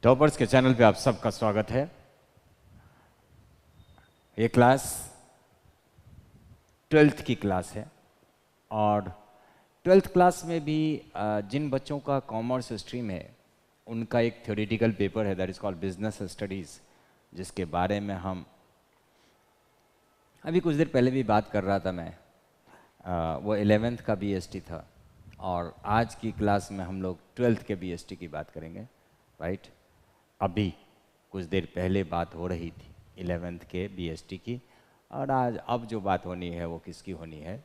Toppers के channel पे आप सबका स्वागत है। ये क्लास 12th की क्लास है और 12th क्लास में भी जिन बच्चों का कॉमर्स स्ट्रीम है उनका एक थ्योरेटिकल पेपर है that is called business studies, जिसके बारे में हम अभी कुछ देर पहले भी बात कर रहा था। मैं वो 11th का बीएसटी था और आज की क्लास में हम लोग 12th के बीएसटी की बात करेंगे, राइट। अभी कुछ देर पहले बात हो रही थी 11th के बीएसटी की और आज अब जो बात होनी है वो किसकी होनी है?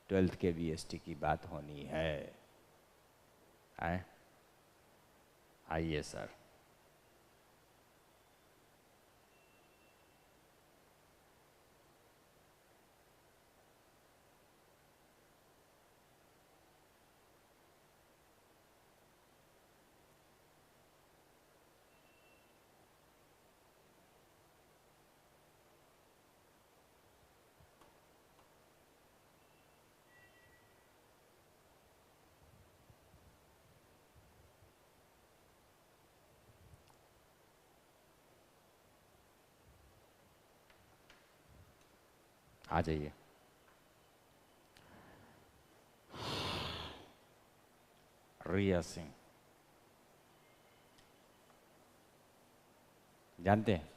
12th के बीएसटी की बात होनी है। आइए सर। आ जाइए। रिया सिंह जानते हैं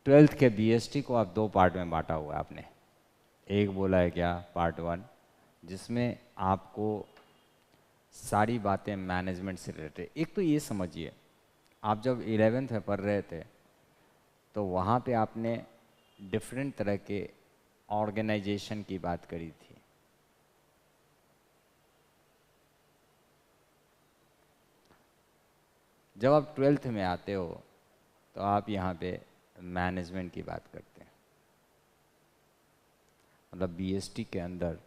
12th के बीएसटी को आप दो पार्ट में बांटा हुआ है आपने। एक बोला है क्या, पार्ट 1, जिसमें आपको सारी बातें मैनेजमेंट से रिलेटेड। एक तो ये समझिए, आप जब 11th में पढ़ रहे थे तो वहाँ पे आपने डिफरेंट तरह के ऑर्गेनाइजेशन की बात करी थी। जब आप 12th में आते हो तो आप यहाँ पे मैनेजमेंट की बात करते हैं। मतलब बीएसटी के अंदर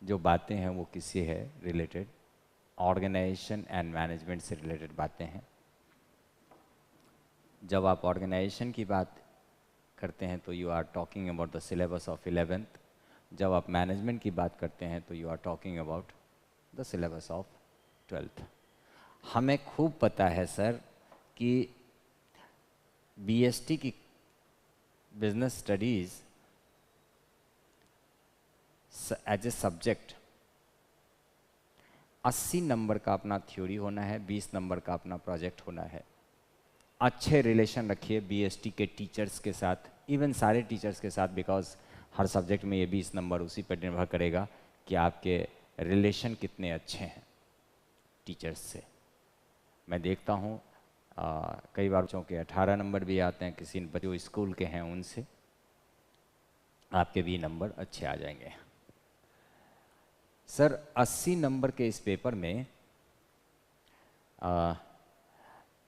जो बातें हैं वो किससे है रिलेटेड? ऑर्गेनाइजेशन एंड मैनेजमेंट से रिलेटेड बातें हैं। जब आप ऑर्गेनाइजेशन की बात करते हैं तो you are talking about the syllabus of 11th। जब आप मैनेजमेंट की बात करते हैं तो you are talking about the syllabus of 12th। हमें खूब पता है सर कि बीएसटी की business studies as a subject 80 number का अपना थ्योरी होना है, 20 नंबर का अपना प्रोजेक्ट होना है। अच्छे रिलेशन रखिए बीएसटी के टीचर्स के साथ, इवन सारे टीचर्स के साथ, बिकॉज हर सब्जेक्ट में ये 20 नंबर उसी पर निर्भर करेगा कि आपके रिलेशन कितने अच्छे हैं टीचर्स से। मैं देखता हूँ कई बार बच्चों के 18 नंबर भी आते हैं, किसी बच्चों स्कूल के हैं उनसे आपके भी नंबर अच्छे आ जाएंगे। सर 80 नंबर के इस पेपर में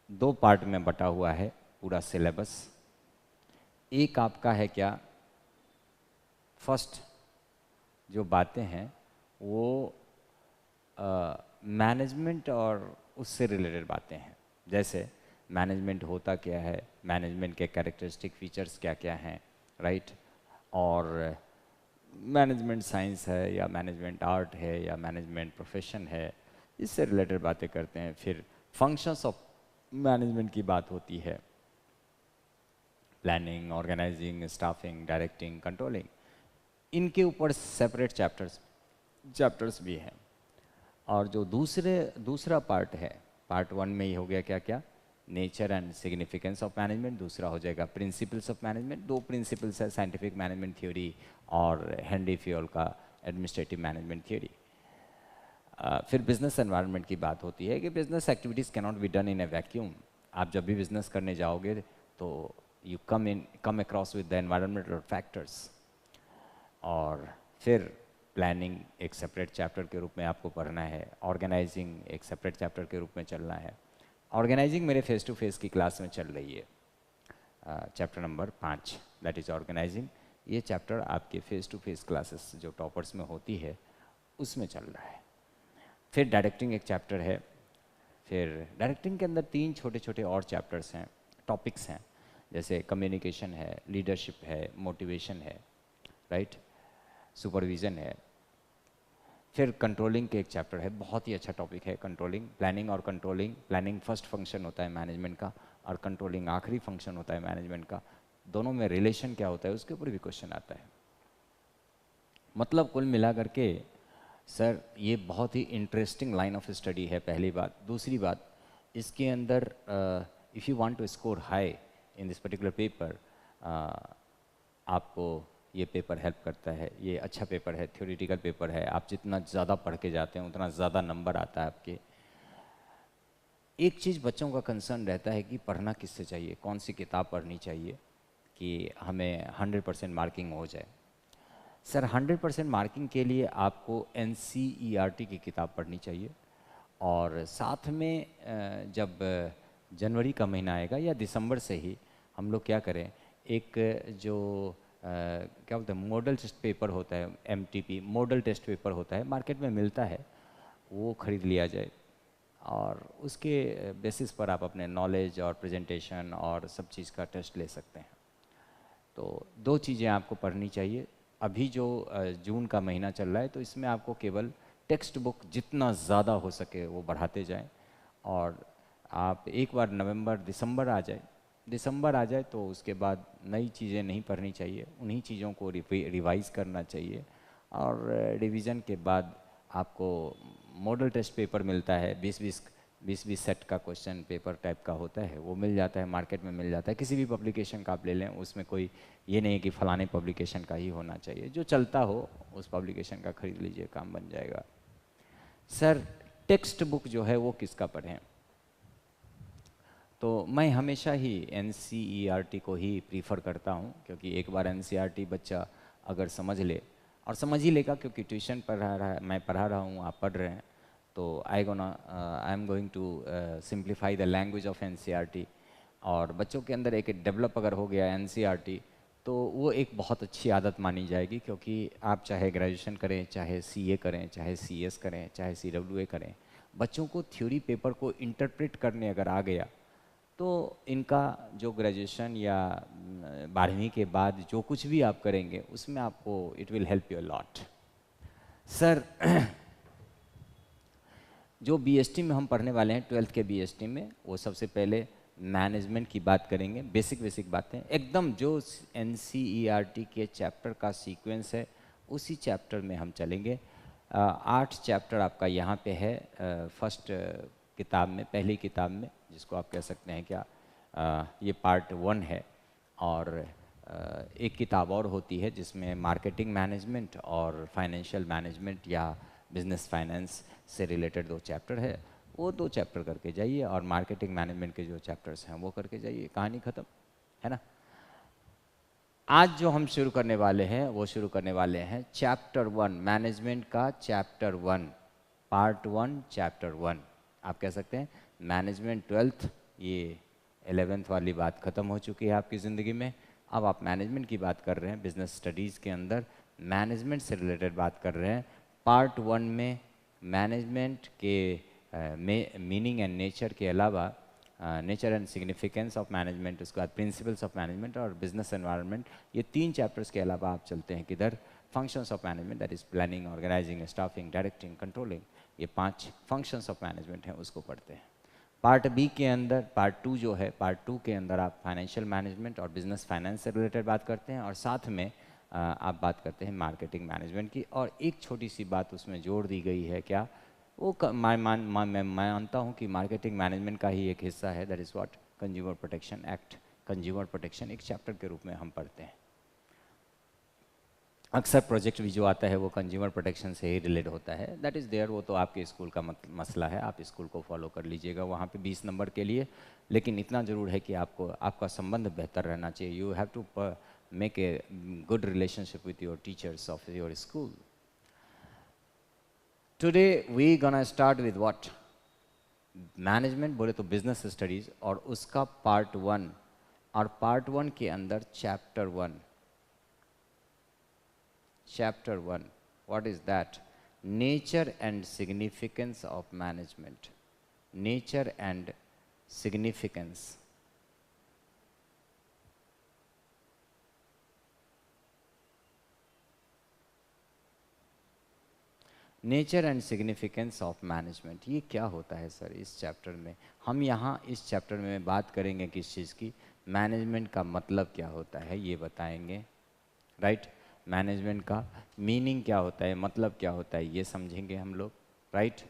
दो पार्ट में बटा हुआ है पूरा सिलेबस। एक आपका है क्या, फर्स्ट जो बातें हैं वो मैनेजमेंट और उससे रिलेटेड बातें हैं। जैसे मैनेजमेंट होता क्या है, मैनेजमेंट के कैरेक्टरिस्टिक फीचर्स क्या क्या हैं, राइट। और मैनेजमेंट साइंस है या मैनेजमेंट आर्ट है या मैनेजमेंट प्रोफेशन है, इससे रिलेटेड बातें करते हैं। फिर फंक्शंस ऑफ मैनेजमेंट की बात होती है, planning, organising, staffing, directing, controlling. इनके ऊपर सेपरेट चैप्टर्स भी हैं। और जो दूसरा पार्ट है, पार्ट 1 में ही हो गया क्या क्या, nature and significance of management. दूसरा हो जाएगा प्रिंसिपल्स ऑफ मैनेजमेंट। दो प्रिंसिपल्स है, साइंटिफिक मैनेजमेंट थ्योरी और हेनरी फ्योल का एडमिनिस्ट्रेटिव मैनेजमेंट थ्योरी। फिर बिजनेस एनवायरनमेंट की बात होती है कि business activities cannot be done in A vacuum. आप जब भी बिजनेस करने जाओगे तो you come across with the environmental factors. और फिर प्लानिंग एक सेपरेट चैप्टर के रूप में आपको पढ़ना है, ऑर्गेनाइजिंग एक सेपरेट चैप्टर के रूप में चलना है। ऑर्गेनाइजिंग मेरे फेस टू फेस की क्लास में चल रही है, chapter number 5 that is organising. ये चैप्टर आपके फेस टू फेस क्लासेस जो टॉपर्स में होती है उसमें चल रहा है। फिर डायरेक्टिंग एक चैप्टर है। फिर डायरेक्टिंग के अंदर 3 छोटे छोटे और चैप्टर्स हैं, टॉपिक्स हैं, जैसे कम्युनिकेशन है, लीडरशिप है, मोटिवेशन है, राइट, सुपरविज़न है। फिर कंट्रोलिंग के एक चैप्टर है, बहुत ही अच्छा टॉपिक है कंट्रोलिंग, प्लानिंग और कंट्रोलिंग। प्लानिंग फर्स्ट फंक्शन होता है मैनेजमेंट का और कंट्रोलिंग आखिरी फंक्शन होता है मैनेजमेंट का। दोनों में रिलेशन क्या होता है उसके ऊपर भी क्वेश्चन आता है। मतलब कुल मिला करके सर ये बहुत ही इंटरेस्टिंग लाइन ऑफ स्टडी है, पहली बात। दूसरी बात, इसके अंदर if you want to score high in this particular paper, आपको ये पेपर हेल्प करता है। ये अच्छा पेपर है, थ्योरेटिकल पेपर है। आप जितना ज़्यादा पढ़ के जाते हैं उतना ज़्यादा नंबर आता है आपके। एक चीज़ बच्चों का कंसर्न रहता है कि पढ़ना किससे चाहिए, कौन सी किताब पढ़नी चाहिए कि हमें 100% मार्किंग हो जाए। सर 100% मार्किंग के लिए आपको NCERT की किताब पढ़नी चाहिए, और साथ में जब जनवरी का महीना आएगा या दिसंबर से ही हम लोग क्या करें, एक जो क्या बोलते हैं मॉडल टेस्ट पेपर होता है, MTP मॉडल टेस्ट पेपर होता है, मार्केट में मिलता है, वो ख़रीद लिया जाए और उसके बेसिस पर आप अपने नॉलेज और प्रेजेंटेशन और सब चीज़ का टेस्ट ले सकते हैं। तो दो चीज़ें आपको पढ़नी चाहिए। अभी जो जून का महीना चल रहा है तो इसमें आपको केवल टेक्स्ट बुक जितना ज़्यादा हो सके वो बढ़ाते जाएं, और आप एक बार नवंबर दिसंबर आ जाए तो उसके बाद नई चीज़ें नहीं पढ़नी चाहिए, उन्हीं चीज़ों को रिवाइज करना चाहिए। और रिवीजन के बाद आपको मॉडल टेस्ट पेपर मिलता है, 20-20 सेट का क्वेश्चन पेपर टाइप का होता है, वो मिल जाता है, मार्केट में मिल जाता है। किसी भी पब्लिकेशन का आप ले लें, उसमें कोई ये नहीं है कि फ़लाने पब्लिकेशन का ही होना चाहिए, जो चलता हो उस पब्लिकेशन का ख़रीद लीजिए, काम बन जाएगा। सर टेक्स्ट बुक जो है वो किसका पढ़ें, तो मैं हमेशा ही NCERT को ही प्रीफर करता हूँ, क्योंकि एक बार NCERT बच्चा अगर समझ ले, और समझ ही लेगा, क्योंकि ट्यूशन पढ़ा रहा है, मैं पढ़ा रहा हूँ, आप पढ़ रहे हैं, तो I am going to simplify the language of NCERT। और बच्चों के अंदर एक डेवलप अगर हो गया NCERT तो वो एक बहुत अच्छी आदत मानी जाएगी, क्योंकि आप चाहे ग्रेजुएशन करें, चाहे CA करें, चाहे CS करें, चाहे CWA करें, बच्चों को थ्योरी पेपर को इंटरप्रेट करने अगर आ गया तो इनका जो ग्रेजुएशन या 12वीं के बाद जो कुछ भी आप करेंगे उसमें आपको it will help you a lot. Sir जो BST में हम पढ़ने वाले हैं, 12th के BST में, वो सबसे पहले मैनेजमेंट की बात करेंगे, बेसिक बातें एकदम, जो NCERT के चैप्टर का सीक्वेंस है उसी चैप्टर में हम चलेंगे। 8 चैप्टर आपका यहाँ पे है फर्स्ट किताब में, पहली किताब में, जिसको आप कह सकते हैं क्या, ये पार्ट 1 है। और एक किताब और होती है जिसमें मार्केटिंग मैनेजमेंट और फाइनेंशियल मैनेजमेंट या बिजनेस फाइनेंस से रिलेटेड 2 चैप्टर है, वो 2 चैप्टर करके जाइए, और मार्केटिंग मैनेजमेंट के जो चैप्टर्स हैं वो करके जाइए, कहानी ख़त्म है ना। आज जो हम शुरू करने वाले हैं वो शुरू करने वाले हैं चैप्टर 1, मैनेजमेंट का चैप्टर 1, पार्ट 1 चैप्टर 1। आप कह सकते हैं मैनेजमेंट 12th, ये 11th वाली बात ख़त्म हो चुकी है आपकी ज़िंदगी में। अब आप मैनेजमेंट की बात कर रहे हैं, बिजनेस स्टडीज़ के अंदर मैनेजमेंट से रिलेटेड बात कर रहे हैं। पार्ट 1 में मैनेजमेंट के मीनिंग एंड नेचर के अलावा nature and significance of management, उसके बाद प्रिंसिपल्स ऑफ मैनेजमेंट और बिजनेस एनवायरनमेंट, ये 3 चैप्टर्स के अलावा आप चलते हैं किधर, functions of management, that is planning, organising, staffing, directing, controlling, ये 5 फंक्शंस ऑफ मैनेजमेंट हैं, उसको पढ़ते हैं। पार्ट B के अंदर, पार्ट 2 जो है, पार्ट 2 के अंदर आप फाइनेंशियल मैनेजमेंट और बिजनेस फाइनेंस से रिलेटेड बात करते हैं, और साथ में आप बात करते हैं मार्केटिंग मैनेजमेंट की। और एक छोटी सी बात उसमें जोड़ दी गई है, क्या वो मैं मानता हूँ कि मार्केटिंग मैनेजमेंट का ही एक हिस्सा है, that is what consumer protection act. Consumer protection एक चैप्टर के रूप में हम पढ़ते हैं। अक्सर प्रोजेक्ट भी जो आता है वो कंज्यूमर प्रोटेक्शन से ही रिलेट होता है, दैट इज़ देयर, वो तो आपके स्कूल का मसला है, आप स्कूल को फॉलो कर लीजिएगा वहाँ पे 20 नंबर के लिए। लेकिन इतना ज़रूर है कि आपको आपका संबंध बेहतर रहना चाहिए, you have to make a good relationship with your teachers of your school. Today we gonna start with what, management बोले तो बिजनेस स्टडीज़, और उसका पार्ट 1, और पार्ट 1 के अंदर chapter 1, what is that? Nature and significance of management. Nature and significance. Nature and significance of management, ये क्या होता है सर इस चैप्टर में? हम यहाँ इस चैप्टर में बात करेंगे किस चीज़ की? मैनेजमेंट का मतलब क्या होता है ये बताएंगे, राइट? मैनेजमेंट का मीनिंग क्या होता है, मतलब क्या होता है, ये समझेंगे हम लोग, राइट?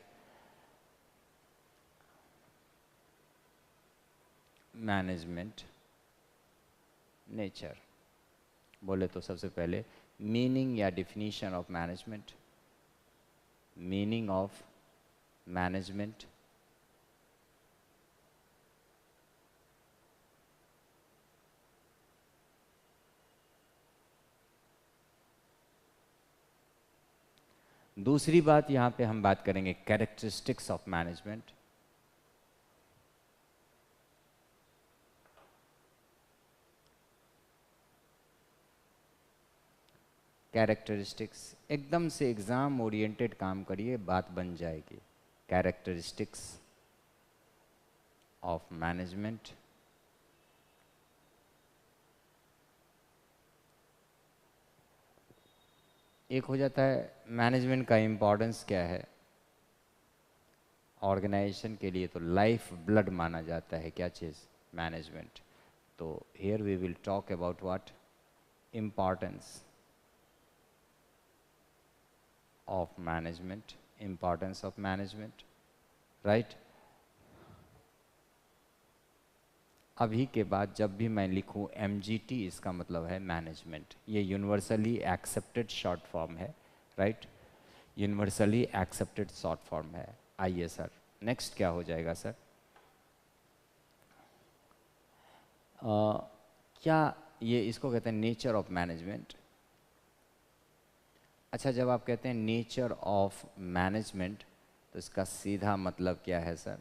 मैनेजमेंट, नेचर बोले तो सबसे पहले मीनिंग या definition of management, meaning of management. दूसरी बात यहाँ पे हम बात करेंगे कैरेक्टरिस्टिक्स ऑफ मैनेजमेंट। कैरेक्टरिस्टिक्स, एकदम से एग्ज़ाम ओरिएंटेड काम करिए, बात बन जाएगी। Characteristics of management. एक हो जाता है मैनेजमेंट का इम्पोर्टेंस क्या है ऑर्गेनाइजेशन के लिए, तो लाइफ ब्लड माना जाता है क्या चीज़? मैनेजमेंट। तो here we will talk about what? Importance of management, importance of management, right? अभी के बाद जब भी मैं लिखूं MGT, इसका मतलब है मैनेजमेंट। ये यूनिवर्सली एक्सेप्टेड शॉर्ट फॉर्म है, right? Universally accepted short form है। आइए सर, नेक्स्ट क्या हो जाएगा सर? क्या ये इसको कहते हैं नेचर ऑफ मैनेजमेंट। अच्छा, जब आप कहते हैं नेचर ऑफ मैनेजमेंट तो इसका सीधा मतलब क्या है सर?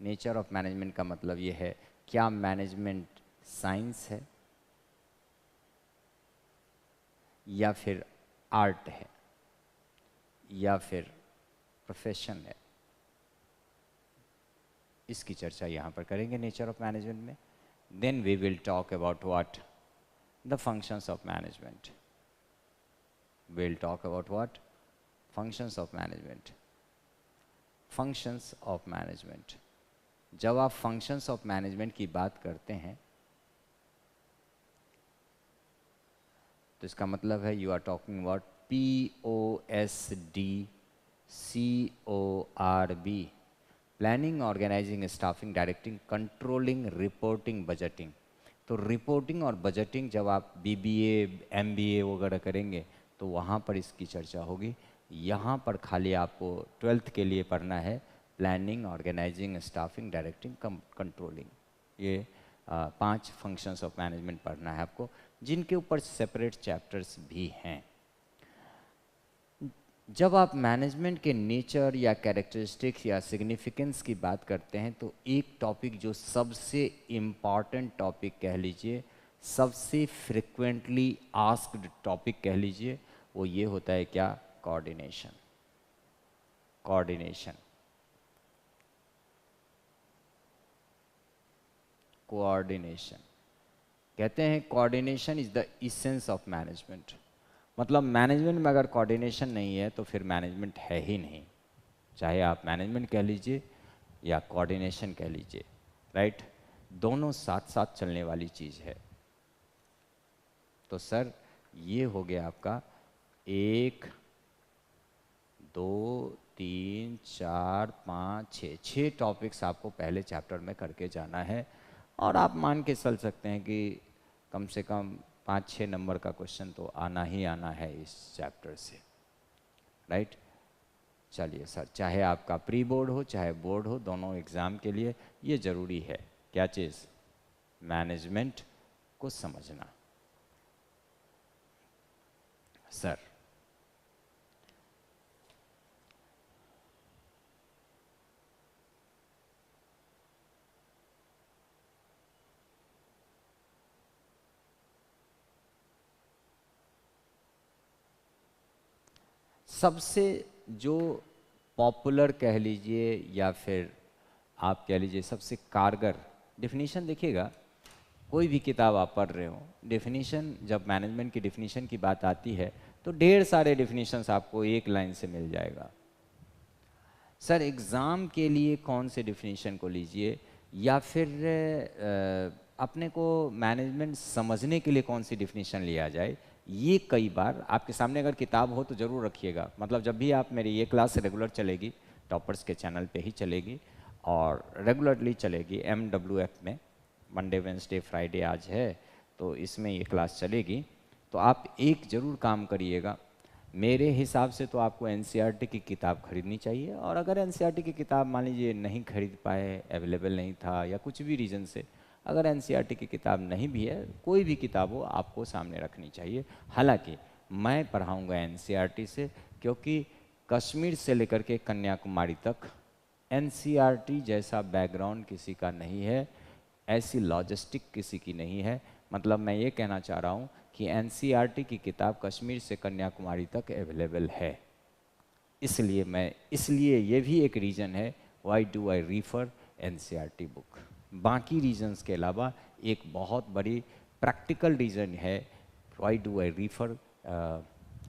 नेचर ऑफ मैनेजमेंट का मतलब ये है, क्या मैनेजमेंट साइंस है या फिर आर्ट है या फिर प्रोफेशन है? इसकी चर्चा यहाँ पर करेंगे नेचर ऑफ मैनेजमेंट में। Then we will talk about what? The functions of management. we'll talk about what? Functions of management. Functions of management. जब आप functions of management की बात करते हैं तो इसका मतलब है you are talking about POSDCORB, planning, organising, staffing, directing, controlling, reporting, budgeting. तो रिपोर्टिंग और बजटिंग जब आप BBA MBA वगैरह करेंगे तो वहाँ पर इसकी चर्चा होगी। यहाँ पर खाली आपको 12th के लिए पढ़ना है planning, organising, staffing, directing, controlling. ये 5 फंक्शंस ऑफ मैनेजमेंट पढ़ना है आपको, जिनके ऊपर सेपरेट चैप्टर्स भी हैं। जब आप मैनेजमेंट के नेचर या कैरेक्टरिस्टिक्स या सिग्निफिकेंस की बात करते हैं तो एक टॉपिक जो सबसे इम्पॉर्टेंट टॉपिक कह लीजिए, सबसे फ्रिक्वेंटली आस्क्ड टॉपिक कह लीजिए, वो ये होता है क्या? कोऑर्डिनेशन। कोऑर्डिनेशन, कोऑर्डिनेशन कहते हैं coordination is the essence of management. मतलब मैनेजमेंट में अगर कोऑर्डिनेशन नहीं है तो फिर मैनेजमेंट है ही नहीं, चाहे आप मैनेजमेंट कह लीजिए या कोऑर्डिनेशन कह लीजिए, राइट? दोनों साथ साथ चलने वाली चीज़ है। तो सर ये हो गया आपका 1 2 3 4 5 6 टॉपिक्स आपको पहले चैप्टर में करके जाना है। और आप मान के चल सकते हैं कि कम से कम 5-6 नंबर का क्वेश्चन तो आना ही आना है इस चैप्टर से, राइट? चलिए सर, चाहे आपका प्री बोर्ड हो चाहे बोर्ड हो, दोनों एग्ज़ाम के लिए ये ज़रूरी है क्या चीज़? मैनेजमेंट को समझना। सर सबसे जो पॉपुलर कह लीजिए या फिर आप कह लीजिए सबसे कारगर डेफिनेशन, देखिएगा कोई भी किताब आप पढ़ रहे हो, डेफिनेशन जब मैनेजमेंट की डेफिनेशन की बात आती है तो ढेर सारे डेफिनेशंस आपको एक लाइन से मिल जाएगा। सर एग्ज़ाम के लिए कौन से डेफिनेशन को लीजिए, या फिर अपने को मैनेजमेंट समझने के लिए कौन सी डेफिनेशन लिया जाए, ये कई बार आपके सामने अगर किताब हो तो ज़रूर रखिएगा। मतलब जब भी आप, मेरी ये क्लास रेगुलर चलेगी, टॉपर्स के चैनल पे ही चलेगी और रेगुलरली चलेगी MWF में, मंडे वेंसडे फ्राइडे आज है तो इसमें ये क्लास चलेगी। तो आप एक ज़रूर काम करिएगा, मेरे हिसाब से तो आपको NCERT की किताब खरीदनी चाहिए। और अगर NCERT की किताब मान लीजिए नहीं खरीद पाए, अवेलेबल नहीं था या कुछ भी रीज़न से, अगर NCERT की किताब नहीं भी है, कोई भी किताब हो आपको सामने रखनी चाहिए। हालांकि मैं पढ़ाऊँगा NCERT से, क्योंकि कश्मीर से लेकर के कन्याकुमारी तक NCERT जैसा बैकग्राउंड किसी का नहीं है, ऐसी लॉजिस्टिक किसी की नहीं है। मतलब मैं ये कहना चाह रहा हूँ कि NCERT की किताब कश्मीर से कन्याकुमारी तक अवेलेबल है। इसलिए ये भी एक रीज़न है why do I refer NCERT book. बाकी रीजंस के अलावा एक बहुत बड़ी प्रैक्टिकल रीज़न है why do I refer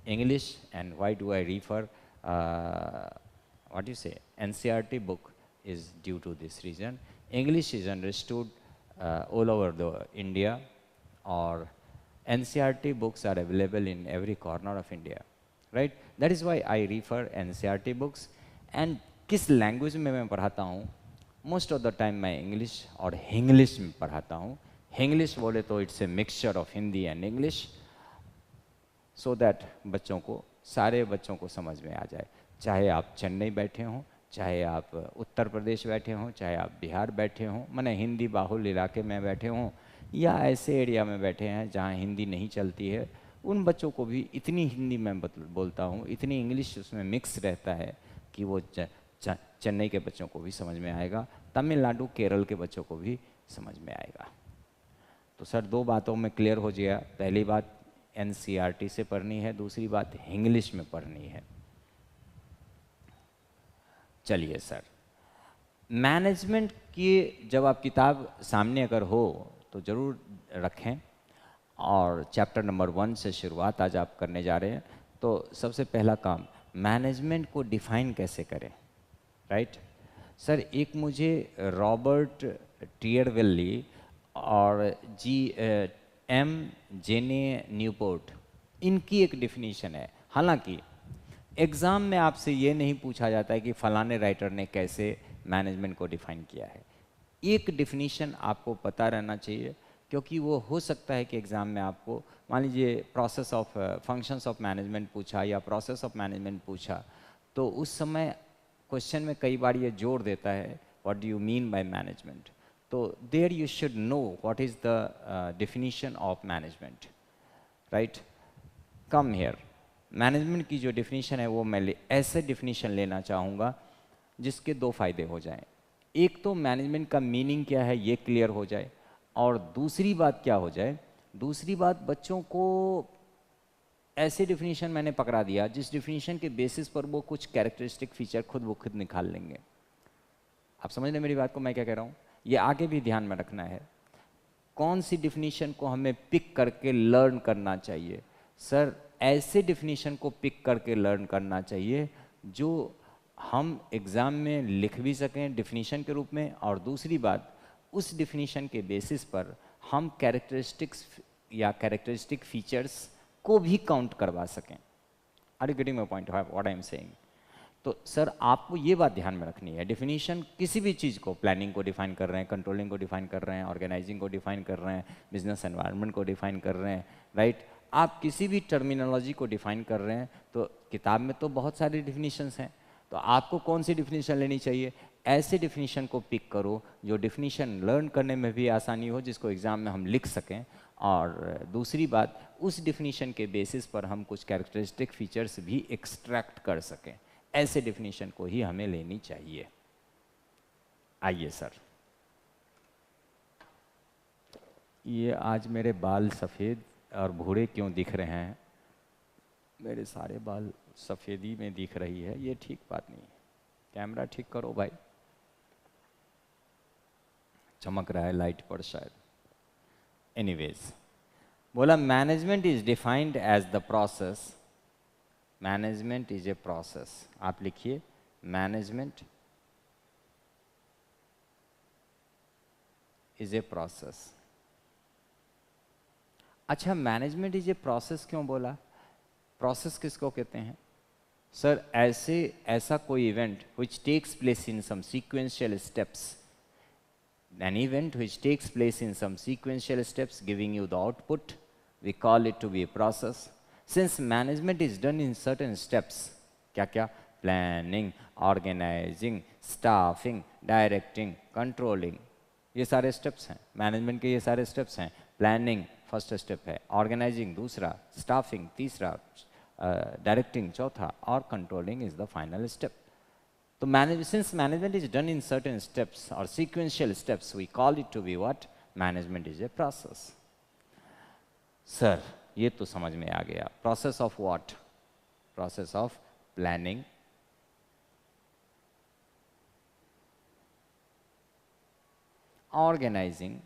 English and why do I refer what you say NCERT book is due to this reason. English is understood all over the India, or NCERT books are available in every corner of India, right? That is why I refer NCERT books. And किस language में मैं पढ़ाता हूँ, most of the time मैं English और Hinglish में पढ़ाता हूँ। हिंग्लिश बोले तो it's a mixture of Hindi and English, so that बच्चों को, सारे बच्चों को समझ में आ जाए। चाहे आप चेन्नई बैठे हों, चाहे आप उत्तर प्रदेश बैठे हों, चाहे आप बिहार बैठे हों, माने हिंदी बाहुल इलाके में बैठे हों, या ऐसे एरिया में बैठे हैं जहाँ हिंदी नहीं चलती है, उन बच्चों को भी इतनी हिंदी में बोलता हूँ, इतनी इंग्लिश उसमें मिक्स रहता है कि वो चेन्नई के बच्चों को भी समझ में आएगा, तमिलनाडु केरल के बच्चों को भी समझ में आएगा। तो सर दो बातों में क्लियर हो गया। पहली बात NCERT से पढ़नी है, दूसरी बात इंग्लिश में पढ़नी है। चलिए सर, मैनेजमेंट की जब आप किताब सामने अगर हो तो ज़रूर रखें, और चैप्टर नंबर 1 से शुरुआत आज आप करने जा रहे हैं। तो सबसे पहला काम, मैनेजमेंट को डिफाइन कैसे करें, राइट? सर एक मुझे रॉबर्ट टियरवेल्ली और M जेने न्यूपोर्ट, इनकी एक डिफिनीशन है। हालांकि एग्ज़ाम में आपसे ये नहीं पूछा जाता है कि फलाने राइटर ने कैसे मैनेजमेंट को डिफाइन किया है। एक डिफिनीशन आपको पता रहना चाहिए, क्योंकि वो हो सकता है कि एग्ज़ाम में आपको मान लीजिए process of functions of management पूछा या प्रोसेस ऑफ मैनेजमेंट पूछा, तो उस समय क्वेश्चन में कई बार ये जोड़ देता है what do you mean by management. तो there you should know what is the definition of management, right? Come here, management की जो डेफिनीशन है वो मैं ऐसे डेफिनीशन लेना चाहूँगा जिसके दो फायदे हो जाएं। एक तो मैनेजमेंट का मीनिंग क्या है ये क्लियर हो जाए, और दूसरी बात क्या हो जाए, दूसरी बात बच्चों को ऐसे डेफिनेशन मैंने पकड़ा दिया जिस डेफिनेशन के बेसिस पर वो कुछ कैरेक्टरिस्टिक फीचर खुद निकाल लेंगे। आप समझ रहे मेरी बात को, मैं क्या कह रहा हूँ? ये आगे भी ध्यान में रखना है, कौन सी डेफिनेशन को हमें पिक करके लर्न करना चाहिए। सर ऐसे डेफिनेशन को पिक करके लर्न करना चाहिए जो हम एग्ज़ाम में लिख भी सकें डेफिनेशन के रूप में, और दूसरी बात उस डेफिनेशन के बेसिस पर हम कैरेक्टरिस्टिक्स या कैरेक्टरिस्टिक फीचर्स को भी काउंट करवा सकें। Are you getting my point what I am saying? तो सर आपको ये बात ध्यान में रखनी है, डेफिनेशन किसी भी चीज़ को, प्लानिंग को डिफाइन कर रहे हैं, कंट्रोलिंग को डिफाइन कर रहे हैं, ऑर्गेनाइजिंग को डिफाइन कर रहे हैं, बिजनेस एनवायरनमेंट को डिफाइन कर रहे हैं, राइट? आप किसी भी टर्मिनोलॉजी को डिफाइन कर रहे हैं तो किताब में तो बहुत सारी डिफिनीशंस हैं, तो आपको कौन सी डिफिनीशन लेनी चाहिए? ऐसे डिफिनीशन को पिक करो जो डिफिनीशन लर्न करने में भी आसानी हो, जिसको एग्ज़ाम में हम लिख सकें, और दूसरी बात उस डिफिनीशन के बेसिस पर हम कुछ कैरेक्टरिस्टिक फीचर्स भी एक्सट्रैक्ट कर सकें। ऐसे डिफिनीशन को ही हमें लेनी चाहिए। आइए सर, ये आज मेरे बाल सफ़ेद और भूरे क्यों दिख रहे हैं? मेरे सारे बाल सफ़ेदी में दिख रही है, ये ठीक बात नहीं है। कैमरा ठीक करो भाई, चमक रहा है लाइट पर शायद। एनीवेज, बोला management is defined as the process management is a process. आप लिखिए मैनेजमेंट इज ए प्रोसेस। अच्छा, मैनेजमेंट इज ए प्रोसेस क्यों बोला? प्रोसेस किसको कहते हैं सर? ऐसा कोई event which takes place in some sequential steps, an event which takes place in some sequential steps giving you the output, we call it to be a process. Since management is done in certain steps, क्या क्या? Planning, organising, staffing, directing, controlling, ये सारे steps हैं management के। ये सारे steps हैं। Planning first step है, ऑर्गेनाइजिंग दूसरा, स्टाफिंग तीसरा, डायरेक्टिंग चौथा, और controlling is the final step. तो since management is done in certain steps or sequential steps, we call it to be what? Management is a process. Sir ये तो समझ में आ गया। Process of what? Process of planning, organising,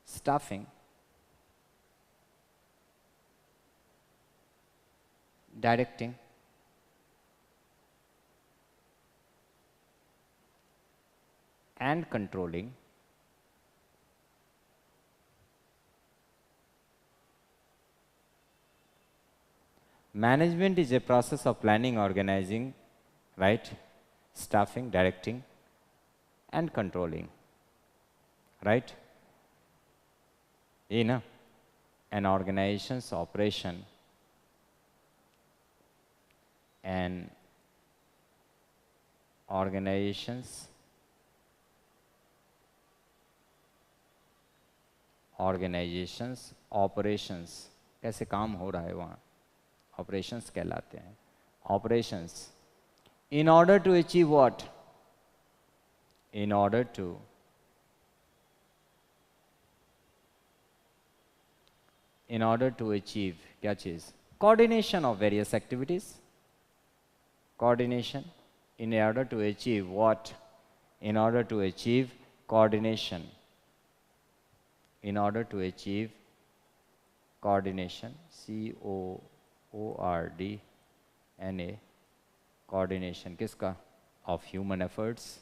staffing, directing, and controlling management is a process of planning, organizing, right, staffing, directing and controlling, right? You know, an organization's operation and organizations operations, कैसे काम हो रहा है वहाँ, operations कहलाते हैं। operations in order to achieve what? in order to achieve क्या चीज़? coordination of various activities, coordination in order to achieve what? in order to achieve coordination, in order to achieve coordination, COORDNA, coordination किसका? of human efforts,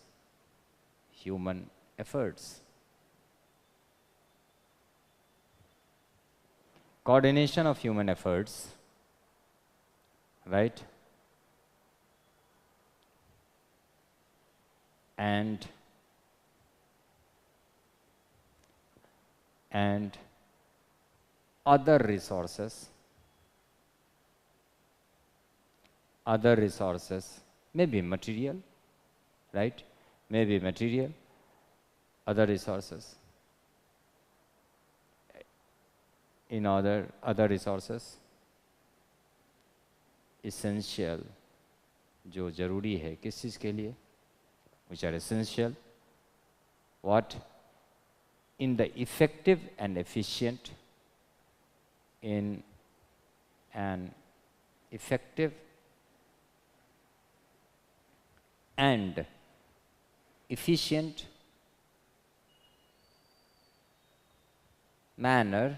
coordination of human efforts, right? and other resources may be material, right? Maybe material, other resources, in other resources essential, जो जरूरी है किस चीज़ के लिए? which are essential what? in the effective and efficient, in an effective and efficient manner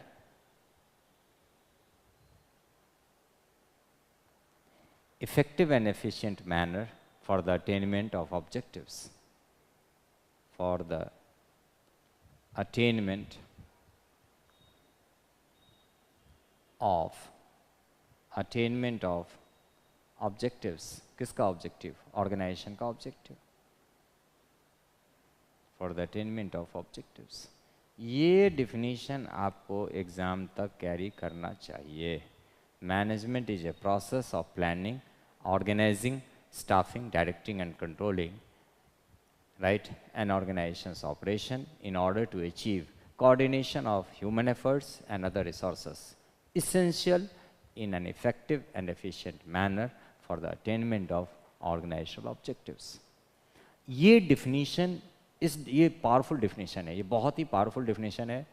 for the attainment of objectives, for the attainment of objectives. किसका objective? Organization का objective, for the attainment of objectives. ये definition आपको exam तक carry करना चाहिए। Management is a process of planning, organizing, staffing, directing and controlling, right? An organization's operation in order to achieve coordination of human efforts and other resources essential in an effective and efficient manner for the attainment of organizational objectives. ये definition ये powerful definition है, ये बहुत ही powerful definition है।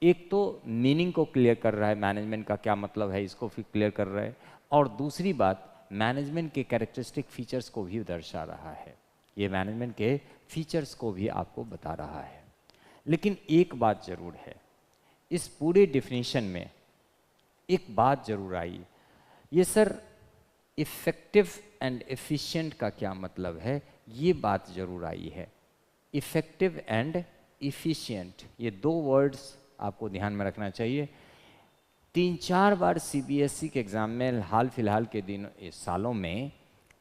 एक तो meaning को clear कर रहा है, मैनेजमेंट का क्या मतलब है इसको फिर क्लियर कर रहा है, और दूसरी बात मैनेजमेंट के कैरेक्टरिस्टिक फीचर्स को भी दर्शा रहा है। ये मैनेजमेंट के फीचर्स को भी आपको बता रहा है। लेकिन एक बात ज़रूर है, इस पूरे डिफिनीशन में एक बात जरूर आई, ये सर इफ़ेक्टिव एंड एफिशिएंट का क्या मतलब है, ये बात जरूर आई है। इफ़ेक्टिव एंड इफ़िशिएंट, ये दो वर्ड्स आपको ध्यान में रखना चाहिए। 3-4 बार सीबीएसई के एग्ज़ाम में हाल फिलहाल के दिन सालों में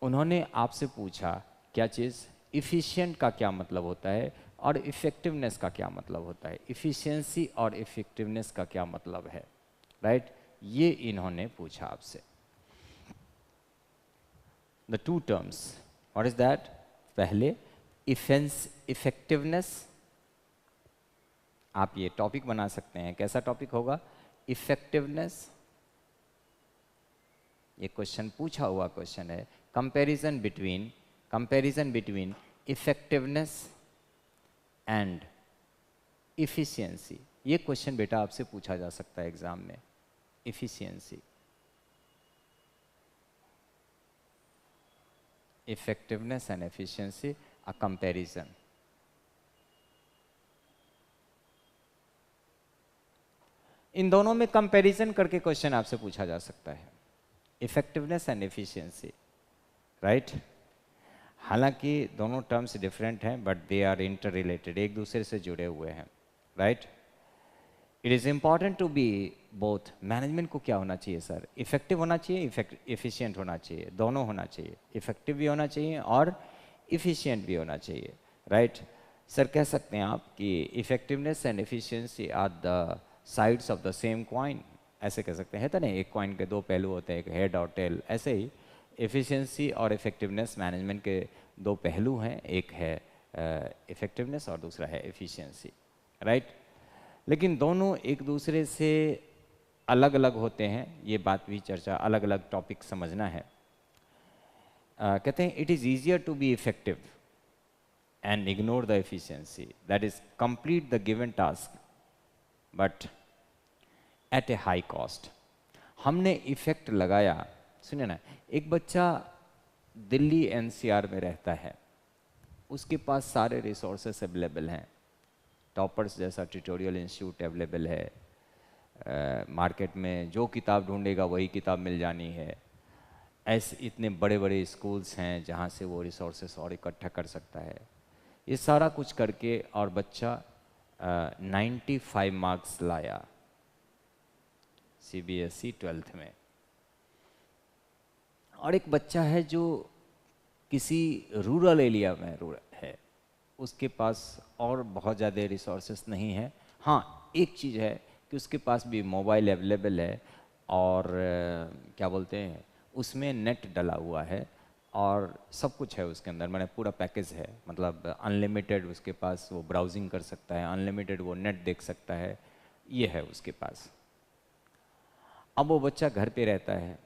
उन्होंने आपसे पूछा क्या चीज़, इफ़िशिएंट का क्या मतलब होता है और इफ़ेक्टिवनेस का क्या मतलब होता है, इफ़िशियंसी और इफ़ेक्टिवनेस का क्या मतलब है, राइट? ये इन्होंने पूछा आपसे। The two terms, what is that? पहले इफेक्टिवनेस, आप ये टॉपिक बना सकते हैं, कैसा टॉपिक होगा? इफेक्टिवनेस। ये क्वेश्चन पूछा हुआ क्वेश्चन है, comparison between effectiveness and efficiency. ये क्वेश्चन बेटा आपसे पूछा जा सकता है एग्जाम में। Efficiency, effectiveness and efficiency, a comparison. इन दोनों में कंपैरिजन करके क्वेश्चन आपसे पूछा जा सकता है, इफेक्टिवनेस एंड एफिशिएंसी, राइट? हालांकि दोनों टर्म्स डिफरेंट हैं but they are interrelated, एक दूसरे से जुड़े हुए हैं, right? It is important to be both. Management को क्या होना चाहिए सर? इफेक्टिव होना चाहिए, एफिशिएंट होना चाहिए, दोनों होना चाहिए। इफेक्टिव भी होना चाहिए और इफिशिएंट भी होना चाहिए, राइट? सर कह सकते हैं आप कि effectiveness and efficiency are the sides of the same coin, ऐसे कह सकते हैं, है तो नहीं? एक कॉइन के दो पहलू होते हैं, एक हेड और टेल। ऐसे ही एफिशिएंसी और इफेक्टिवनेस मैनेजमेंट के दो पहलू हैं, एक है इफेक्टिवनेस और दूसरा है एफिशिएंसी, राइट? लेकिन दोनों एक दूसरे से अलग अलग होते हैं, ये बात भी चर्चा, अलग अलग टॉपिक समझना है। कहते हैं it is easier to be effective and ignore the efficiency, that is complete the given task but at a high cost. हमने इफेक्ट लगाया, सुनिए ना, एक बच्चा दिल्ली एनसीआर में रहता है, उसके पास सारे रिसोर्सेस अवेलेबल हैं, टॉपर्स जैसा ट्यूटोरियल इंस्टीट्यूट अवेलेबल है, मार्केट में जो किताब ढूंढेगा वही किताब मिल जानी है, ऐसे इतने बड़े बड़े स्कूल्स हैं जहाँ से वो रिसोर्सेस और इकट्ठा कर सकता है। ये सारा कुछ करके और बच्चा 95 मार्क्स लाया सीबीएसई 12th में। और एक बच्चा है जो किसी रूरल एरिया में है, उसके पास और बहुत ज़्यादा रिसोर्सेस नहीं है। हाँ, एक चीज़ है कि उसके पास भी मोबाइल अवेलेबल है और क्या बोलते हैं, उसमें नेट डला हुआ है और सब कुछ है उसके अंदर, मैंने पूरा पैकेज है, मतलब अनलिमिटेड उसके पास वो ब्राउजिंग कर सकता है, अनलिमिटेड वो नेट देख सकता है, ये है उसके पास। अब वो बच्चा घर पे रहता है,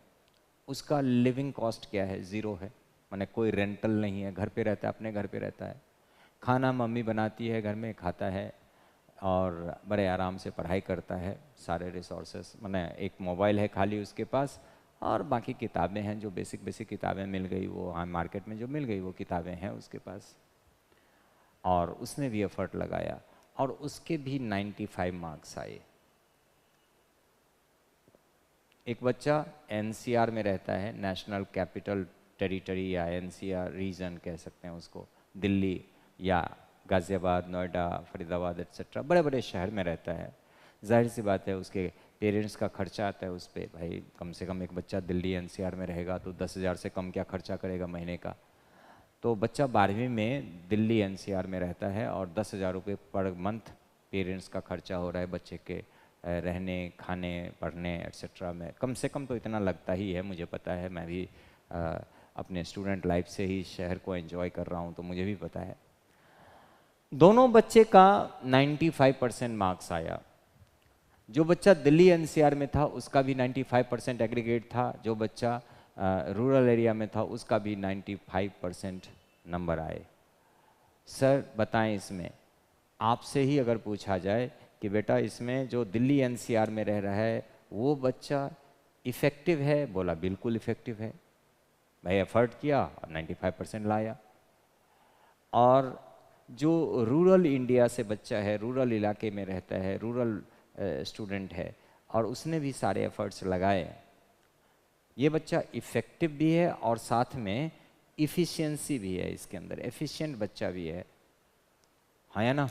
उसका लिविंग कॉस्ट क्या है? ज़ीरो है, माने कोई रेंटल नहीं है, घर पे रहता है, अपने घर पे रहता है, खाना मम्मी बनाती है घर में, खाता है और बड़े आराम से पढ़ाई करता है। सारे रिसोर्सेस, माने एक मोबाइल है खाली उसके पास और बाकी किताबें हैं, जो बेसिक किताबें मिल गई वो, हाँ मार्केट में जो मिल गई वो किताबें हैं उसके पास। और उसने भी एफर्ट लगाया और उसके भी 95 मार्क्स आए। एक बच्चा एनसीआर में रहता है, नेशनल कैपिटल टेरिटरी या एनसीआर रीजन कह सकते हैं उसको, दिल्ली या गाज़ियाबाद, नोएडा, फरीदाबाद एक्सेट्रा बड़े बड़े शहर में रहता है। जाहिर सी बात है उसके पेरेंट्स का खर्चा आता है उस पर, भाई कम से कम एक बच्चा दिल्ली एनसीआर में रहेगा तो 10,000 से कम क्या खर्चा करेगा महीने का। तो बच्चा 12वीं में दिल्ली एनसीआर में रहता है और 10,000 रुपये पर मंथ पेरेंट्स का खर्चा हो रहा है बच्चे के रहने, खाने, पढ़ने एक्सेट्रा में। कम से कम तो इतना लगता ही है, मुझे पता है, मैं भी अपने स्टूडेंट लाइफ से ही शहर को एंजॉय कर रहा हूँ तो मुझे भी पता है। दोनों बच्चे का 95% मार्क्स आया। जो बच्चा दिल्ली एनसीआर में था उसका भी 95% एग्रीगेट था, जो बच्चा रूरल एरिया में था उसका भी 95% नंबर आए। सर बताएं, इसमें आपसे ही अगर पूछा जाए कि बेटा इसमें जो दिल्ली एनसीआर में रह रहा है वो बच्चा इफ़ेक्टिव है, बोला बिल्कुल इफ़ेक्टिव है, भाई एफर्ट किया और 95% लाया। और जो रूरल इंडिया से बच्चा है, रूरल इलाके में रहता है, रूरल स्टूडेंट है और उसने भी सारे एफर्ट्स लगाए, ये बच्चा इफ़ेक्टिव भी है और साथ में इफ़िशियंसी भी है इसके अंदर, एफिशिएंट बच्चा भी है, हाँ या ना?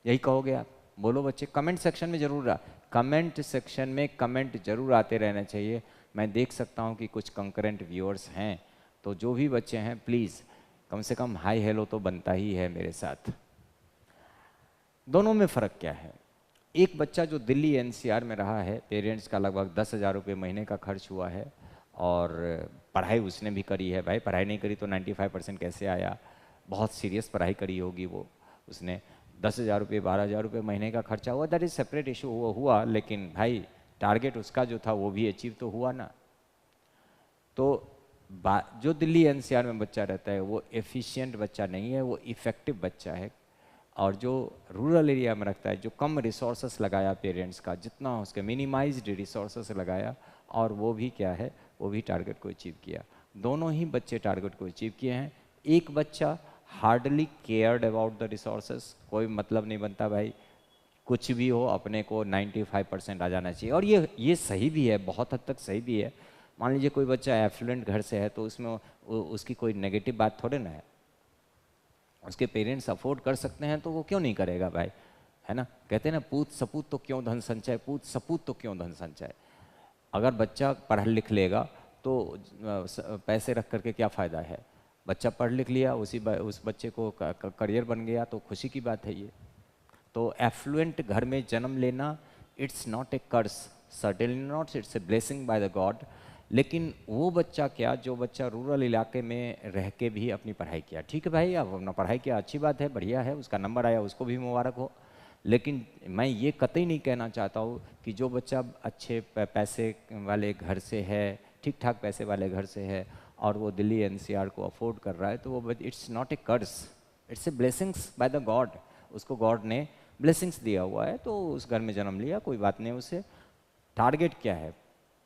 यही कहोगे आप? बोलो बच्चे, कमेंट सेक्शन में ज़रूर कमेंट सेक्शन में कमेंट जरूर आते रहना चाहिए। मैं देख सकता हूँ कि कुछ कंकरेंट व्यूअर्स हैं, तो जो भी बच्चे हैं प्लीज़ कम से कम हाई हेलो तो बनता ही है मेरे साथ। दोनों में फ़र्क क्या है? एक बच्चा जो दिल्ली एनसीआर में रहा है, पेरेंट्स का लगभग 10,000 रुपये महीने का खर्च हुआ है और पढ़ाई उसने भी करी है, भाई पढ़ाई नहीं करी तो 95% कैसे आया? बहुत सीरियस पढ़ाई करी होगी वो, उसने 10,000 रुपये 12,000 रुपये महीने का खर्चा हुआ, दैट इज़ सेपरेट इशू हुआ, लेकिन भाई टारगेट उसका जो था वो भी अचीव तो हुआ ना। तो जो दिल्ली एनसीआर में बच्चा रहता है वो एफिशिएंट बच्चा नहीं है, वो इफ़ेक्टिव बच्चा है। और जो रूरल एरिया में रखता है, जो कम रिसोर्सेस लगाया पेरेंट्स का, जितना हो उसके मिनिमाइज्ड रिसोर्सेस लगाया और वो भी क्या है, वो भी टारगेट को अचीव किया। दोनों ही बच्चे टारगेट को अचीव किए हैं। एक बच्चा hardly cared about the resources, कोई मतलब नहीं बनता भाई, कुछ भी हो अपने को 95% आ जाना चाहिए। और ये सही भी है, बहुत हद तक सही भी है। मान लीजिए कोई बच्चा एफ्लुएंट घर से है तो उसमें उसकी कोई नेगेटिव बात थोड़े ना है, उसके पेरेंट्स अफोर्ड कर सकते हैं तो वो क्यों नहीं करेगा भाई, है ना? कहते हैं ना, पूत सपूत तो क्यों धन संचय, पूत सपूत तो क्यों धन संचय। अगर बच्चा पढ़ लिख लेगा तो पैसे रख करके क्या फ़ायदा है? बच्चा पढ़ लिख लिया, उस बच्चे को करियर बन गया तो खुशी की बात है ये। तो एफ्लुएंट घर में जन्म लेना, it's not a curse, certainly not, it's a blessing by the God. लेकिन वो बच्चा क्या, जो बच्चा रूरल इलाके में रह के भी अपनी पढ़ाई किया, ठीक है भाई, अब अपना पढ़ाई किया, अच्छी बात है, बढ़िया है, उसका नंबर आया, उसको भी मुबारक हो। लेकिन मैं ये कतई नहीं कहना चाहता हूँ कि जो बच्चा अच्छे पैसे वाले घर से है, ठीक ठाक पैसे वाले घर से है और वो दिल्ली एनसीआर को अफोर्ड कर रहा है, तो वो it's not a curse, it's a blessings by the God. उसको गॉड ने ब्लेसिंग्स दिया हुआ है तो उस घर में जन्म लिया, कोई बात नहीं। उसे टारगेट क्या है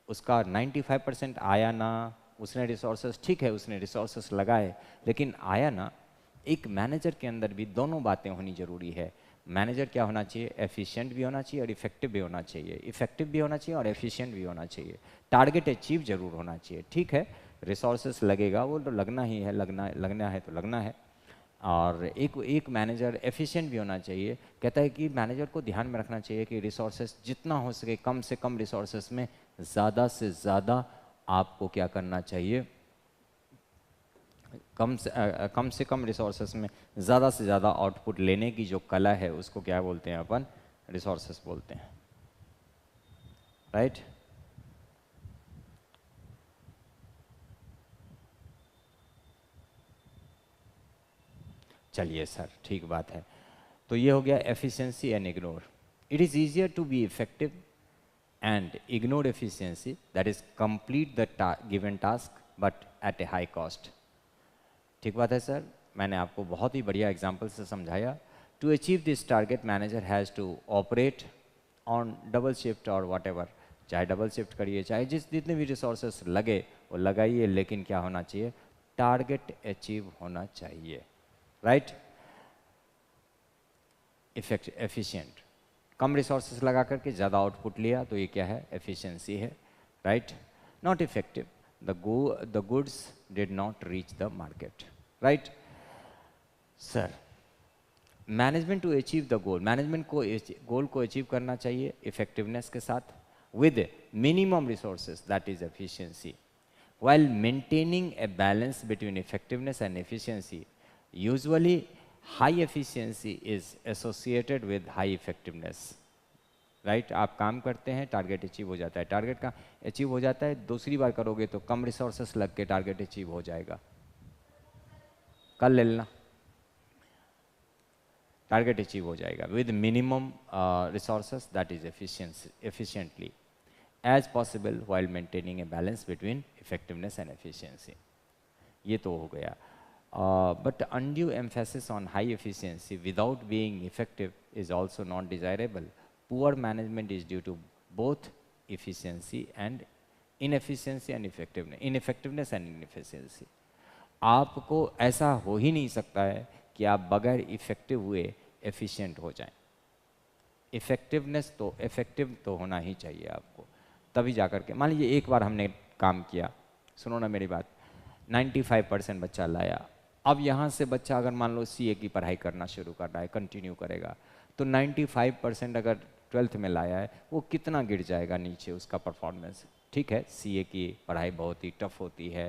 उसका, 95% आया ना, उसने रिसोर्सेस, ठीक है उसने रिसोर्सेस लगाए लेकिन आया ना। एक मैनेजर के अंदर भी दोनों बातें होनी जरूरी है। मैनेजर क्या होना चाहिए, एफिशिएंट भी होना चाहिए और इफेक्टिव भी होना चाहिए, इफेक्टिव भी होना चाहिए और एफिशिएंट भी होना चाहिए। टारगेट अचीव जरूर होना चाहिए, ठीक है रिसोर्सेस लगेगा, वो तो लगना ही है, लगना है तो लगना है। और एक मैनेजर एफिशिएंट भी होना चाहिए। कहता है कि मैनेजर को ध्यान में रखना चाहिए कि रिसोर्सेस जितना हो सके कम से कम रिसोर्सेस में ज़्यादा से ज़्यादा आपको क्या करना चाहिए, कम से कम रिसोर्सेस में ज़्यादा से ज़्यादा आउटपुट लेने की जो कला है उसको क्या बोलते हैं अपन, रिसोर्सेस बोलते हैं, राइट? चलिए सर, ठीक बात है। तो ये हो गया efficiency and ignore. It is easier to be effective and ignore efficiency, that is complete the given task but at a high cost। ठीक बात है सर, मैंने आपको बहुत ही बढ़िया एग्जांपल से समझाया। To achieve this target manager has to operate on double shift और वॉट एवर, चाहे डबल शिफ्ट करिए, चाहे जितने भी रिसोर्सेस लगे वो लगाइए, लेकिन क्या होना चाहिए, टारगेट अचीव होना चाहिए, राइट? एफिशिएंट, कम रिसोर्सेस लगा करके ज़्यादा आउटपुट लिया तो ये क्या है, एफिशिएंसी है, right? Not effective, the goods did not reach the market, right? Sir, management to achieve the goal, management को गोल को अचीव करना चाहिए इफेक्टिवनेस के साथ, with minimum resources, that is efficiency, while maintaining a balance between effectiveness and efficiency. Usually high efficiency is associated with high effectiveness, right? आप काम करते हैं, टारगेट अचीव हो जाता है, टारगेट का अचीव हो जाता है, दूसरी बार करोगे तो कम रिसोर्सेस लग के टारगेट अचीव हो जाएगा, कर लेना, टारगेट अचीव हो जाएगा with minimum resources, that is efficiently as possible while maintaining a balance between effectiveness and efficiency। ये तो हो गया। But undue emphasis on high efficiency without being effective is also not desirable। Poor management is due to both efficiency and inefficiency and ineffectiveness and inefficiency। आपको ऐसा हो ही नहीं सकता है कि आप बगैर इफेक्टिव हुए एफिशिएंट हो जाएं। इफेक्टिवनेस तो इफेक्टिव तो होना ही चाहिए आपको, तभी जाकर के। मान लीजिए एक बार हमने काम किया, सुनो ना मेरी बात, 95% बच्चा लाया, अब यहाँ से बच्चा अगर मान लो सीए की पढ़ाई करना शुरू कर रहा है, कंटिन्यू करेगा, तो 95% अगर 12th में लाया है, वो कितना गिर जाएगा नीचे उसका परफॉर्मेंस। ठीक है, सीए की पढ़ाई बहुत ही टफ होती है,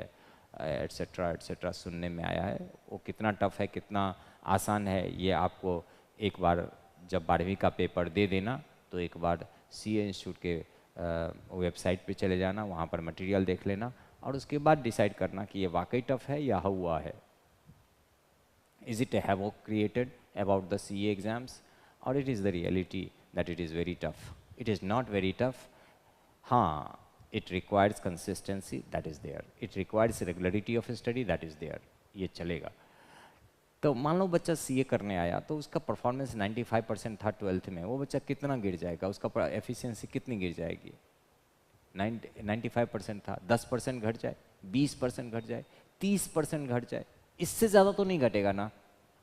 एट्सेट्रा एट्सेट्रा सुनने में आया है। वो कितना टफ है, कितना आसान है, ये आपको एक बार जब 12वीं का पेपर दे देना, तो एक बार सीए इंस्टीट्यूट के वेबसाइट पे चले जाना, वहाँ पर मटेरियल देख लेना, और उसके बाद डिसाइड करना कि ये वाकई टफ है या हुआ है। Is it a havoc created about the CA exams, or it is the reality that it is very tough? It is not very tough. हाँ, it requires consistency, that is there. It requires regularity of study, that is there. ये चलेगा। तो मान लो बच्चा CA करने आया, तो उसका परफॉर्मेंस 95% था 12th में, वो बच्चा कितना गिर जाएगा, उसका एफिशिएंसी कितनी गिर जाएगी? 95% था, 10% घट जाए, 20% घट जाए, 30% घट जाए, इससे ज़्यादा तो नहीं घटेगा ना।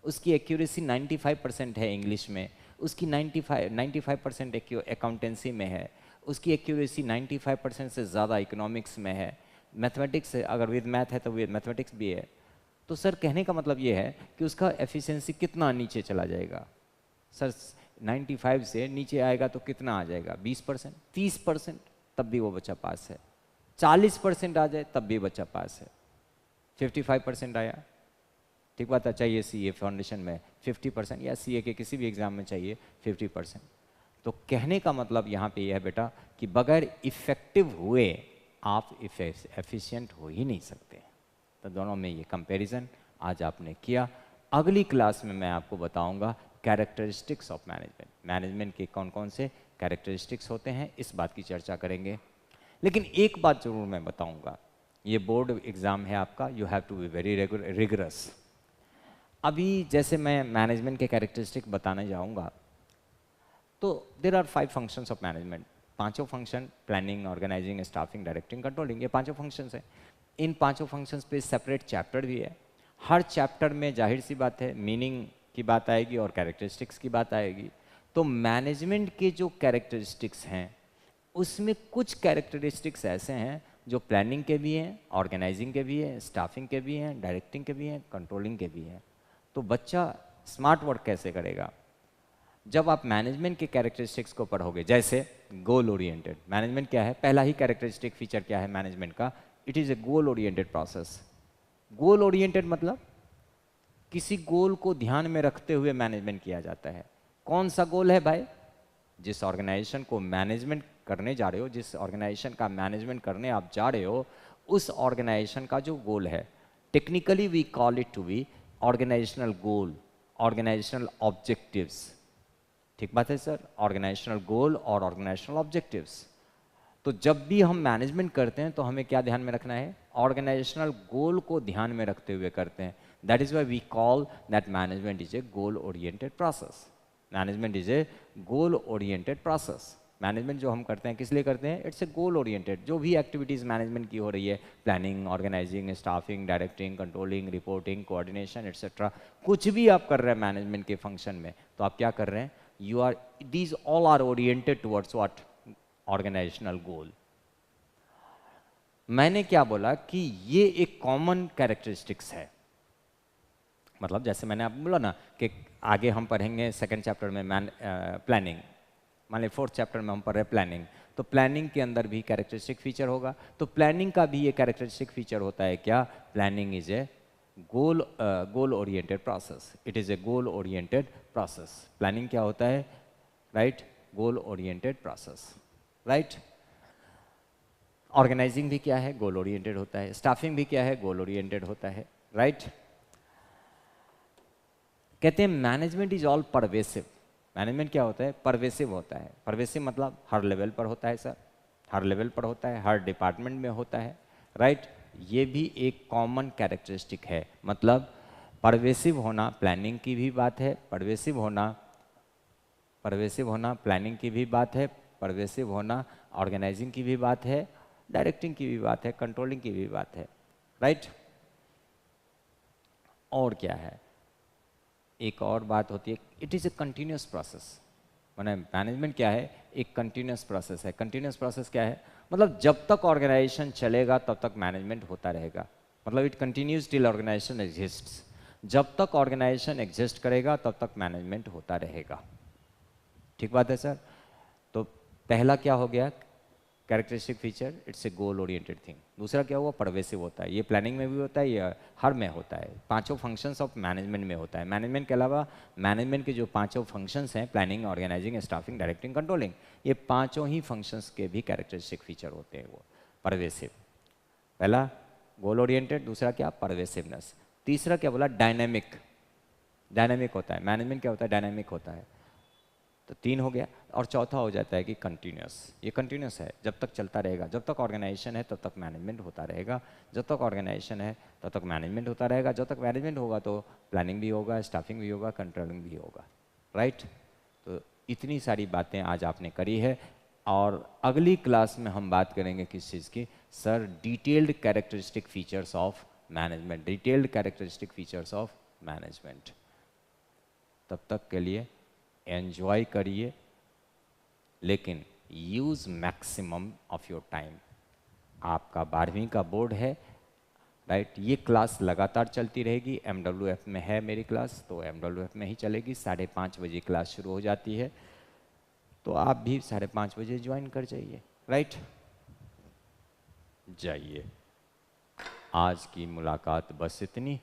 उसकी एक्यूरेसी 95% है इंग्लिश में, उसकी 95% अकाउंटेंसी में है, उसकी एक्यूरेसी 95% से ज़्यादा इकोनॉमिक्स में है, मैथमेटिक्स है, अगर विद मैथ है तो विद मैथमेटिक्स भी है। तो सर कहने का मतलब ये है कि उसका एफिशिएंसी कितना नीचे चला जाएगा? सर 95 से नीचे आएगा तो कितना आ जाएगा? 20%, 30%, तब भी वो बच्चा पास है। 40% आ जाए तब भी बच्चा पास है। 55% आया, ठीक बात है, चाहिए सीए फाउंडेशन में 50%, या सीए के किसी भी एग्जाम में चाहिए 50%। तो कहने का मतलब यहाँ पे यह है बेटा कि बगैर इफेक्टिव हुए आप एफिशिएंट हो ही नहीं सकते। तो दोनों में ये कंपैरिजन आज आपने किया। अगली क्लास में मैं आपको बताऊंगा कैरेक्टरिस्टिक्स ऑफ मैनेजमेंट, मैनेजमेंट के कौन कौन से कैरेक्टरिस्टिक्स होते हैं, इस बात की चर्चा करेंगे। लेकिन एक बात जरूर मैं बताऊंगा, ये बोर्ड एग्जाम है आपका, you have to be very rigorous. अभी जैसे मैं मैनेजमेंट के कैरेक्टरिस्टिक बताने जाऊंगा, तो there are 5 functions of management. पांचों function, planning, organising, staffing, directing, controlling, ये पांचों फंक्शंस हैं। इन पांचों फंक्शंस पे सेपरेट चैप्टर भी है। हर चैप्टर में जाहिर सी बात है मीनिंग की बात आएगी और कैरेक्टरिस्टिक्स की बात आएगी। तो मैनेजमेंट के जो कैरेक्टरिस्टिक्स हैं उसमें कुछ कैरेक्टरिस्टिक्स ऐसे हैं जो प्लानिंग के भी हैं, ऑर्गेनाइजिंग के भी हैं, स्टाफिंग के भी हैं, डायरेक्टिंग के भी हैं, कंट्रोलिंग के भी हैं। तो बच्चा स्मार्ट वर्क कैसे करेगा? जब आप मैनेजमेंट के कैरेक्टरिस्टिक्स को पढ़ोगे, जैसे गोल ओरिएंटेड मैनेजमेंट क्या है, पहला ही कैरेक्टरिस्टिक फीचर क्या है मैनेजमेंट का? It is a goal oriented process. Goal oriented मतलब किसी गोल को ध्यान में रखते हुए मैनेजमेंट किया जाता है। कौन सा गोल है भाई? जिस ऑर्गेनाइजेशन को मैनेजमेंट करने जा रहे हो, जिस ऑर्गेनाइजेशन का मैनेजमेंट करने आप जा रहे हो, उस ऑर्गेनाइजेशन का जो गोल है, technically we call it to be organizational goal, organizational objectives. ठीक बात है सर, ऑर्गेनाइजेशनल गोल और ऑर्गेनाइजेशनल ऑब्जेक्टिव्स। तो जब भी हम मैनेजमेंट करते हैं तो हमें क्या ध्यान में रखना है? ऑर्गेनाइजेशनल गोल को ध्यान में रखते हुए करते हैं। That is why we call that management is a goal oriented process. Management is a goal oriented process. Management जो हम करते हैं किस लिए करते हैं? It's a goal oriented. जो भी एक्टिविटीज़ मैनेजमेंट की हो रही है, planning, organising, staffing, directing, controlling, reporting, coordination etcetera, कुछ भी आप कर रहे हैं मैनेजमेंट के फंक्शन में, तो आप क्या कर रहे हैं? You are, these all are oriented towards what? Organisational goal. मैंने क्या बोला कि ये एक कॉमन कैरेक्टरिस्टिक्स है। मतलब जैसे मैंने आपको बोला ना कि आगे हम पढ़ेंगे सेकंड चैप्टर में प्लानिंग, मान लीजिए 4th चैप्टर में हम पढ़ रहे हैं प्लानिंग, तो प्लानिंग के अंदर भी कैरेक्टरिस्टिक फीचर होगा। तो प्लानिंग का भी ये कैरेक्टरिस्टिक फीचर होता है क्या? Planning is a goal oriented process. It is a goal oriented process. Planning क्या होता है? Right, goal oriented process. Right, organizing भी क्या है? गोल ओरिएंटेड होता है। स्टाफिंग भी क्या है? गोल ओरिएंटेड होता है। राइट, कहते हैं management is all pervasive. Management क्या होता है? परवेसिव होता है। परवेसिव मतलब हर लेवल पर होता है सर, हर लेवल पर होता है, हर डिपार्टमेंट में होता है। राइट, ये भी एक कॉमन कैरेक्टरिस्टिक है। मतलब परवेसिव होना प्लानिंग की भी बात है, परवेसिव होना प्लानिंग की भी बात है, परवेसिव होना ऑर्गेनाइजिंग की भी बात है, डायरेक्टिंग की भी बात है, कंट्रोलिंग की भी बात है। राइट, और क्या है? एक और बात होती है, it is a continuous process. Management क्या है? एक कंटिन्यूस प्रोसेस है। कंटिन्यूस प्रोसेस क्या है? मतलब जब तक ऑर्गेनाइजेशन चलेगा तब तक मैनेजमेंट होता रहेगा। मतलब it continues till organization exists. जब तक ऑर्गेनाइजेशन एग्जिस्ट करेगा तब तक मैनेजमेंट होता रहेगा। ठीक बात है सर? तो पहला क्या हो गया? Characteristic feature, it's a goal oriented thing. दूसरा क्या हुआ? परवेसिव होता है। ये प्लानिंग में भी होता है, ये हर में होता है। पांचों फंक्शंस ऑफ मैनेजमेंट में होता है। मैनेजमेंट के अलावा मैनेजमेंट के जो पांचों फंक्शंस हैं, planning, organising, staffing, directing, controlling, ये पांचों ही फंक्शंस के भी कैरेक्टरिस्टिक फीचर होते हैं। वो परवेसिव, पहला गोल ओरिएंटेड, दूसरा क्या? परवेसिवनेस, तीसरा क्या बोला? डायनेमिक। डायनेमिक होता है मैनेजमेंट। क्या होता है? डायनेमिक होता है। तो तीन हो गया। और चौथा हो जाता है कि कंटिन्यूस। ये कंटिन्यूस है, जब तक चलता रहेगा, जब तक ऑर्गेनाइजेशन है तब तक मैनेजमेंट होता रहेगा। जब तक ऑर्गेनाइजेशन है तब तक मैनेजमेंट होता रहेगा। जब तक मैनेजमेंट होगा तो प्लानिंग भी होगा, स्टाफिंग भी होगा, कंट्रोलिंग भी होगा। राइट? तो इतनी सारी बातें आज आपने करी है। और अगली क्लास में हम बात करेंगे किस चीज़ की? Sir, detailed characteristic features of management. Detailed characteristic features of management. तब तक के लिए एंजॉय करिए, लेकिन use maximum of your time. आपका 12वीं का बोर्ड है, राइट? ये क्लास लगातार चलती रहेगी। MWF में है मेरी क्लास, तो MWF में ही चलेगी। 5:30 बजे क्लास शुरू हो जाती है, तो आप भी 5:30 बजे ज्वाइन कर जाइए। राइट? जाइए। आज की मुलाकात बस इतनी।